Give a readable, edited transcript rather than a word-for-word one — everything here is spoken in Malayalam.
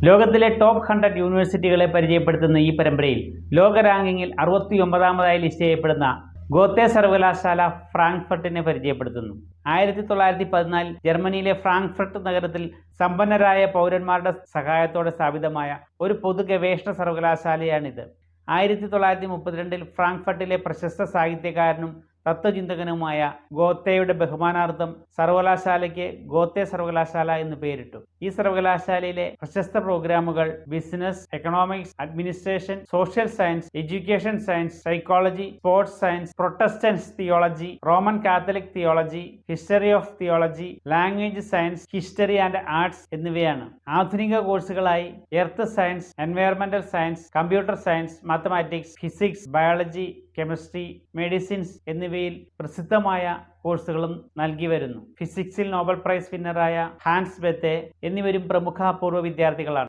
ലോകത്തിലെ ടോപ്പ് 100 യൂണിവേഴ്സിറ്റികളെ പരിചയപ്പെടുത്തുന്ന ഈ പരമ്പരയിൽ ലോക റാങ്കിങ്ങിൽ 69ാമതായി ലിസ്റ്റ് ചെയ്യപ്പെടുന്ന ഗോത്തെ സർവകലാശാല ഫ്രാങ്ക്ഫർട്ടിനെ പരിചയപ്പെടുത്തുന്നു. 1914 ജർമ്മനിയിലെ ഫ്രാങ്ക്ഫർട്ട് നഗരത്തിൽ സമ്പന്നരായ പൗരന്മാരുടെ സഹായത്തോടെ സ്ഥാപിതമായ ഒരു പൊതു ഗവേഷണ സർവകലാശാലയാണിത്. 1932 ഫ്രാങ്ക്ഫർട്ടിലെ പ്രശസ്ത സാഹിത്യകാരനും തത്വചിന്തകനുമായ ഗോത്തയുടെ ബഹുമാനാർത്ഥം സർവകലാശാലയ്ക്ക് ഗോത്തെ സർവകലാശാല എന്ന് പേരിട്ടു. ഈ സർവകലാശാലയിലെ പ്രശസ്ത പ്രോഗ്രാമുകൾ business, economics, administration, social science, education science, psychology, sports science, Protestant theology, Roman Catholic theology, history of theology, language science, history and arts എന്നിവയാണ്. ആധുനിക കോഴ്സുകളായി earth science, environmental science, computer science, mathematics, physics, biology, chemistry, medicines എന്നിവയിൽ പ്രസിദ്ധമായ കോഴ്സുകളും നൽകി വരുന്നു. ഫിസിക്സിൽ നോബൽ പ്രൈസ് വിന്നറായ ഹാൻസ് ബെത്തെ എന്നിവരും പ്രമുഖ പൂർവ്വ വിദ്യാർത്ഥികളാണ്.